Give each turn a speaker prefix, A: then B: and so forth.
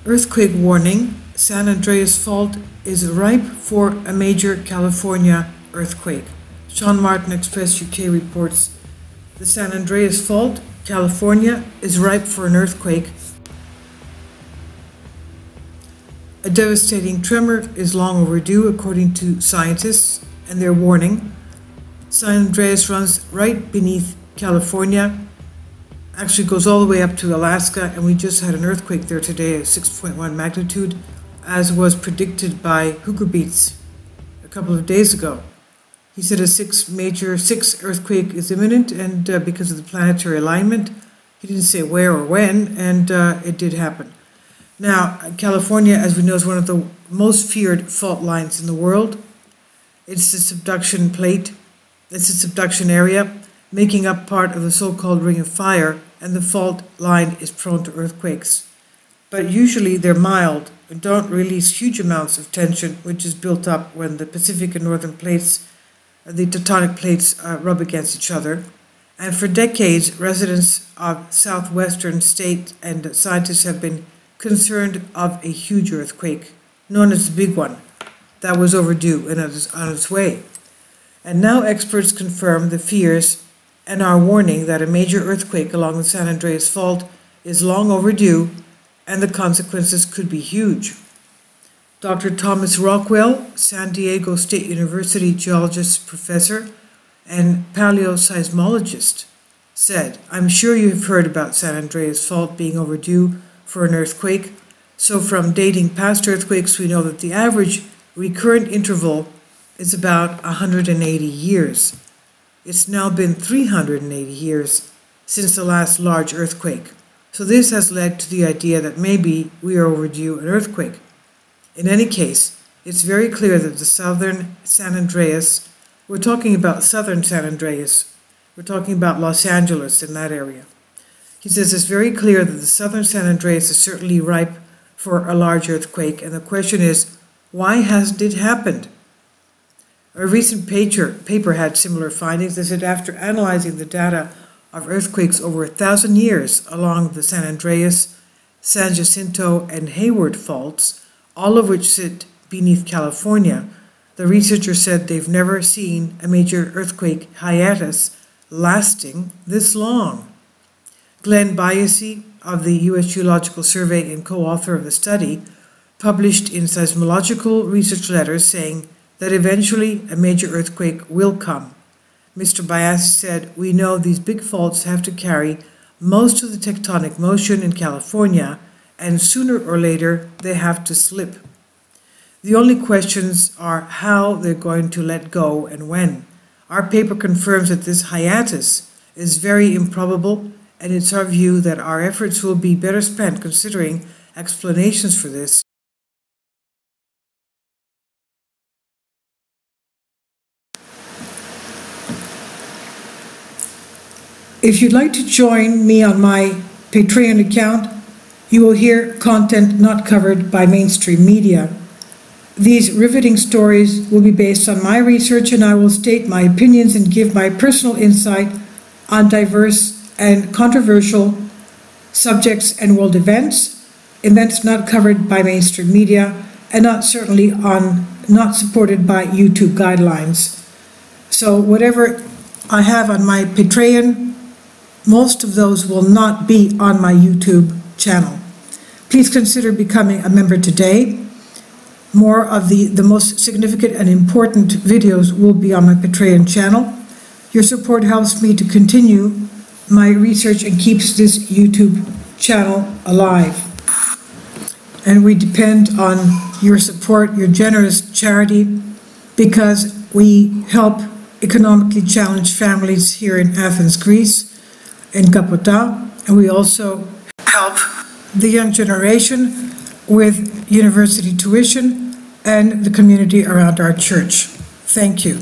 A: Earthquake warning. San Andreas Fault is ripe for a major California earthquake. Sean Martin Express UK reports the San Andreas Fault, California, is ripe for an earthquake. A devastating tremor is long overdue, according to scientists, and their warning. San Andreas runs right beneath California, actually goes all the way up to Alaska, and we just had an earthquake there today of 6.1 magnitude, as was predicted by Beats a couple of days ago. He said a six earthquake is imminent, and because of the planetary alignment, he didn't say where or when, and it did happen. Now, California, as we know, is one of the most feared fault lines in the world. It's the subduction plate, it's the subduction area, making up part of the so-called Ring of Fire, and the fault line is prone to earthquakes. But usually they're mild and don't release huge amounts of tension, which is built up when the Pacific and Northern plates, the tectonic plates, rub against each other. And for decades, residents of southwestern states and scientists have been concerned of a huge earthquake, known as the Big One, that was overdue and is on its way. And now experts confirm the fears and are warning that a major earthquake along the San Andreas Fault is long overdue, and the consequences could be huge. Dr. Thomas Rockwell, San Diego State University geologist professor and paleoseismologist, said, "I'm sure you've heard about San Andreas Fault being overdue for an earthquake. So from dating past earthquakes, we know that the average recurrent interval is about 180 years. It's now been 380 years since the last large earthquake. So this has led to the idea that maybe we are overdue an earthquake. In any case, it's very clear that the southern San Andreas, we're talking about southern San Andreas, we're talking about Los Angeles in that area." He says it's very clear that the southern San Andreas is certainly ripe for a large earthquake, and the question is, why hasn't it happened? A recent paper had similar findings. They said after analyzing the data of earthquakes over 1,000 years along the San Andreas, San Jacinto, and Hayward faults, all of which sit beneath California, the researchers said they've never seen a major earthquake hiatus lasting this long. Glenn Biasi of the U.S. Geological Survey and co-author of the study published in Seismological Research Letters saying that eventually a major earthquake will come. Mr. Biasi said, "We know these big faults have to carry most of the tectonic motion in California, and sooner or later they have to slip. The only questions are how they're going to let go and when. Our paper confirms that this hiatus is very improbable, and it's our view that our efforts will be better spent considering explanations for this." If you'd like to join me on my Patreon account, you will hear content not covered by mainstream media. These riveting stories will be based on my research, and I will state my opinions and give my personal insight on diverse and controversial subjects and world events not covered by mainstream media, and not supported by YouTube guidelines. So whatever I have on my Patreon, most of those will not be on my YouTube channel. Please consider becoming a member today. More of the most significant and important videos will be on my Patreon channel. Your support helps me to continue my research and keeps this YouTube channel alive. And we depend on your support, your generous charity, because we help economically challenged families here in Athens, Greece, in Kapota, and we also help the young generation with university tuition and the community around our church. Thank you.